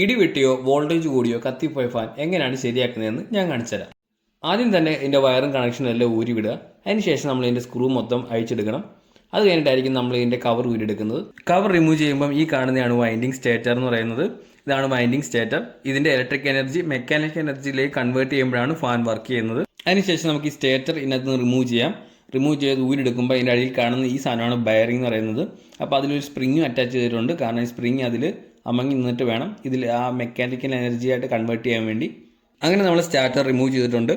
ഇടിവെട്ടിയോ voltage കൂടിയോ കത്തിപ്പോയ fan എങ്ങനെയാണ് ശരിയാക്കുന്നതെന്ന് ഞാൻ കാണിച്ചുതരാം. ആദ്യം തന്നെ ഇതിൻ്റെ വയറും കണക്ഷനും എല്ലാം ഊരിവിടുക. അതിനുശേഷം നമ്മൾ ഇതിൻ്റെ സ്ക്രൂ മൊത്തം അഴിച്ചെടുക്കണം. അത് കഴിഞ്ഞിട്ടായിരിക്കും നമ്മൾ ഇതിൻ്റെ കവർ ഊരിയെടുക്കുന്നത്. കവർ റിമൂവ് ചെയ്യുമ്പം ഈ കാണുന്നതാണ് വൈൻഡിങ് സ്റ്റേറ്റർ എന്ന് പറയുന്നത്. ഇതാണ് വൈൻഡിങ് സ്റ്റേറ്റർ. ഇതിൻ്റെ ഇലക്ട്രിക് എനർജി മെക്കാനിക്കൽ എനർജിയിലേക്ക് കൺവേർട്ട് ചെയ്യുമ്പോഴാണ് ഫാൻ വർക്ക് ചെയ്യുന്നത്. അതിനുശേഷം നമുക്ക് ഈ സ്റ്റേറ്റർ ഇതിനകത്ത് നിന്ന് റിമൂവ് ചെയ്യാം. റിമൂവ് ചെയ്ത് ഊരിയെടുക്കുമ്പോൾ അതിൻ്റെ അടിയിൽ കാണുന്ന ഈ സാധനമാണ് ബയറിംഗ് എന്ന് പറയുന്നത്. അപ്പോൾ അതിലൊരു സ്പ്രിങ്ങും അറ്റാച്ച് ചെയ്തിട്ടുണ്ട്. കാരണം ഈ സ്പ്രിങ് അതിൽ അമങ്ങി നിന്നിട്ട് വേണം ഇതിൽ ആ മെക്കാനിക്കൽ എനർജി ആയിട്ട് കൺവേർട്ട് ചെയ്യാൻ വേണ്ടി. അങ്ങനെ നമ്മൾ സ്റ്റാർട്ടർ റിമൂവ് ചെയ്തിട്ടുണ്ട്.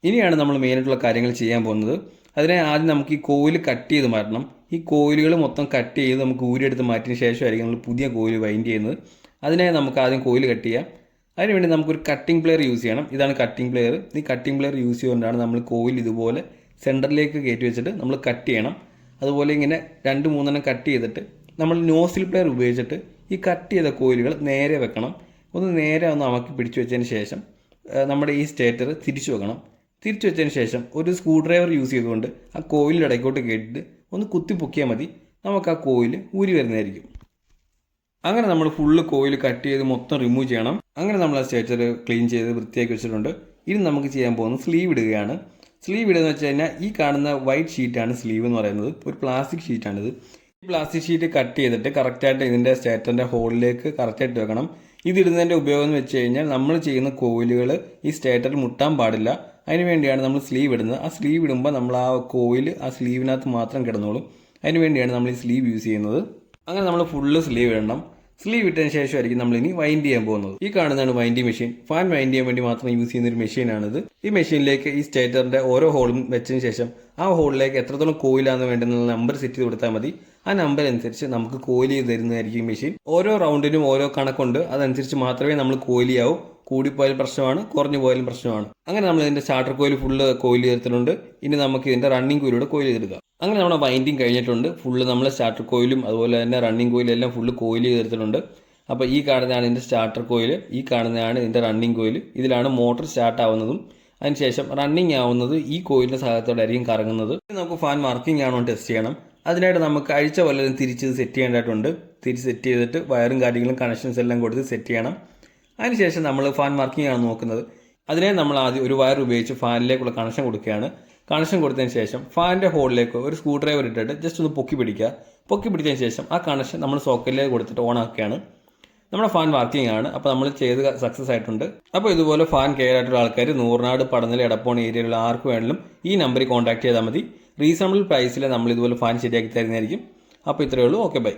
ഇനിയാണ് നമ്മൾ മെയിനായിട്ടുള്ള കാര്യങ്ങൾ ചെയ്യാൻ പോകുന്നത്. അതിനെ ആദ്യം നമുക്ക് ഈ കോയിൽ കട്ട് ചെയ്ത് മാറ്റണം. ഈ കോയിലുകൾ മൊത്തം കട്ട് ചെയ്ത് നമുക്ക് ഊരിയെടുത്ത് മാറ്റിയതിന് ശേഷമായിരിക്കും നമ്മൾ പുതിയ കോയിൽ വൈൻഡ് ചെയ്യുന്നത്. അതിനായി നമുക്ക് ആദ്യം കോയിൽ കട്ട് ചെയ്യാം. അതിനുവേണ്ടി നമുക്കൊരു കട്ടിംഗ് പ്ലെയർ യൂസ് ചെയ്യണം. ഇതാണ് കട്ടിംഗ് പ്ലെയർ. ഈ കട്ടിംഗ് പ്ലെയർ യൂസ് ചെയ്തുകൊണ്ടാണ് നമ്മൾ കോയിൽ ഇതുപോലെ സെൻറ്ററിലേക്ക് കയറ്റി വെച്ചിട്ട് നമ്മൾ കട്ട് ചെയ്യണം. അതുപോലെ ഇങ്ങനെ 2-3 കട്ട് ചെയ്തിട്ട് നമ്മൾ നോസിൽ പ്ലെയർ ഉപയോഗിച്ചിട്ട് ഈ കട്ട് ചെയ്ത കോയിലുകൾ നേരെ വെക്കണം. ഒന്ന് നേരെ അമക്കി പിടിച്ചു വെച്ചതിന് ശേഷം നമ്മുടെ ഈ സ്റ്റേറ്റർ തിരിച്ചു വെക്കണം. തിരിച്ചു വെച്ചതിന് ശേഷം ഒരു സ്ക്രൂ ഡ്രൈവർ യൂസ് ചെയ്തുകൊണ്ട് ആ കോയിലിൻ്റെ ഇടയ്ക്കോട്ട് കേട്ടിട്ട് ഒന്ന് കുത്തി പൊക്കിയാൽ മതി. നമുക്ക് ആ കോയിൽ ഊരി വരുന്നതായിരിക്കും. അങ്ങനെ നമ്മൾ ഫുള്ള് കോയിൽ കട്ട് ചെയ്ത് മൊത്തം റിമൂവ് ചെയ്യണം. അങ്ങനെ നമ്മൾ ആ സ്റ്റേറ്റർ ക്ലീൻ ചെയ്ത് വൃത്തിയാക്കി വെച്ചിട്ടുണ്ട്. ഇനി നമുക്ക് ചെയ്യാൻ പോകുന്നത് സ്ലീവ് ഇടുകയാണ്. സ്ലീവ് ഇടുകയെന്ന് വെച്ച് കഴിഞ്ഞാൽ ഈ കാണുന്ന വൈറ്റ് ഷീറ്റാണ് സ്ലീവ് എന്ന് പറയുന്നത്. ഒരു പ്ലാസ്റ്റിക് ഷീറ്റാണിത്. ഈ പ്ലാസ്റ്റിക് ഷീറ്റ് കട്ട് ചെയ്തിട്ട് കറക്റ്റായിട്ട് ഇതിൻ്റെ സ്റ്റേറ്ററിൻ്റെ ഹോളിലേക്ക് കറക്റ്റായിട്ട് വെക്കണം. ഇതിടുന്നതിൻ്റെ ഉപയോഗം എന്ന് വെച്ച് കഴിഞ്ഞാൽ നമ്മൾ ചെയ്യുന്ന കോയിലുകൾ ഈ സ്റ്റേറ്ററിൽ മുട്ടാൻ പാടില്ല. അതിന് വേണ്ടിയാണ് നമ്മൾ സ്ലീവ് ഇടുന്നത്. ആ സ്ലീവ് ഇടുമ്പോൾ നമ്മൾ ആ കോയിൽ ആ സ്ലീവിനകത്ത് മാത്രം കിടന്നോളും. അതിന് വേണ്ടിയാണ് നമ്മൾ ഈ സ്ലീവ് യൂസ് ചെയ്യുന്നത്. അങ്ങനെ നമ്മൾ ഫുള്ള് സ്ലീവ് ഇടണം. സ്ലീവ് ഇട്ടതിന് ശേഷമായിരിക്കും നമ്മളിനി വൈൻഡ് ചെയ്യാൻ പോകുന്നത്. ഈ കാണുന്നതാണ് വൈൻഡിങ് മെഷീൻ. ഫാൻ വൈൻഡ് ചെയ്യാൻ വേണ്ടി മാത്രം യൂസ് ചെയ്യുന്ന ഒരു മെഷീനാണിത്. ഈ മെഷീനിലേക്ക് ഈ സ്റ്റേറ്ററിൻ്റെ ഓരോ ഹോളും വെച്ചതിന് ശേഷം ആ ഹോളിലേക്ക് എത്രത്തോളം കോയിലാണെന്ന് വേണ്ടുന്ന നമ്പർ സെറ്റ് ചെയ്ത് കൊടുത്താൽ മതി. ആ നമ്പർ അനുസരിച്ച് നമുക്ക് കോയിൽ ചെയ്ത് തരുന്നതായിരിക്കും മെഷീൻ. ഓരോ റൗണ്ടിനും ഓരോ കണക്കുണ്ട്. അതനുസരിച്ച് മാത്രമേ നമ്മൾ കോയിൽ ചെയ്യാവൂ. കൂടിപ്പോയാലും പ്രശ്നമാണ്, കുറഞ്ഞു പോയാലും പ്രശ്നമാണ്. അങ്ങനെ നമ്മൾ ഇതിൻ്റെ സ്റ്റാർട്ടർ കോയിൽ ഫുള്ള് കോയിൽ ചെയ്തിട്ടുണ്ട്. ഇനി നമുക്ക് ഇതിൻ്റെ റണ്ണിങ് കോയിലൂടെ കോയിൽ ചെയ്തെടുക്കാം. അങ്ങനെ നമ്മുടെ വൈൻഡിങ് കഴിഞ്ഞിട്ടുണ്ട്. ഫുള്ള് നമ്മൾ സ്റ്റാർട്ടർ കോയിലും അതുപോലെ തന്നെ റണ്ണിങ് കോയിലും എല്ലാം ഫുള്ള് കോയിൽ ചെയ്തെടുത്തിട്ടുണ്ട്. അപ്പോൾ ഈ കാണുന്നതാണ് ഇതിൻ്റെ സ്റ്റാർട്ടർ കോയിൽ. ഈ കാണുന്നതാണ് ഇതിൻ്റെ റണ്ണിങ് കോയിൽ. ഇതിലാണ് മോട്ടർ സ്റ്റാർട്ട് ആവുന്നതും. അതിനുശേഷം റണ്ണിങ് ആവുന്നത് ഈ കോയിലിൻ്റെ സഹായത്തോടെ ആയിരിക്കും കറങ്ങുന്നത്. നമുക്ക് ഫാൻ വർക്കിംഗ് ആണോ ടെസ്റ്റ് ചെയ്യണം. അതിനായിട്ട് നമുക്ക് അഴിച്ച വല്ലതും തിരിച്ച് സെറ്റ് ചെയ്യേണ്ടതായിട്ടുണ്ട്. തിരിച്ച് സെറ്റ് ചെയ്തിട്ട് വയറും കാര്യങ്ങളും കണക്ഷൻസ് എല്ലാം കൊടുത്ത് സെറ്റ് ചെയ്യണം. അതിനുശേഷം നമ്മൾ ഫാൻ വർക്കിംഗ് ആണ് നോക്കുന്നത്. അതിനെ നമ്മൾ ആദ്യം ഒരു വയർ ഉപയോഗിച്ച് ഫാനിലേക്കുള്ള കണക്ഷൻ കൊടുക്കുകയാണ്. കണക്ഷൻ കൊടുത്തതിന് ശേഷം ഫാനിൻ്റെ ഹോളിലേക്ക് ഒരു സ്ക്രൂ ഡ്രൈവർ ഇട്ടിട്ട് ജസ്റ്റ് ഒന്ന് പൊക്കി പിടിക്കുക. പൊക്കി പിടിച്ചതിന് ശേഷം ആ കണക്ഷൻ നമ്മൾ സോക്കറ്റിലേക്ക് കൊടുത്തിട്ട് ഓൺ ആക്കുകയാണ്. നമ്മുടെ ഫാൻ വർക്കിംഗ് ആണ്. അപ്പോൾ നമ്മൾ ചെയ്ത് സക്സസ് ആയിട്ടുണ്ട്. അപ്പോൾ ഇതുപോലെ ഫാൻ കെയർ ആയിട്ടുള്ള ആൾക്കാർ നൂറിനാട്, പടന്നൽ, എടപ്പോൺ ഏരിയയിലുള്ള ആർക്ക് വേണമെങ്കിലും ഈ നമ്പറിൽ കോൺടാക്ട് ചെയ്താൽ മതി. റീസണബിൾ പ്രൈസിൽ നമ്മൾ ഇതുപോലെ ഫാൻ ശരിയാക്കി തരുന്നതായിരിക്കും. അപ്പോൾ ഇത്രയേ ഉള്ളൂ. Okay, by.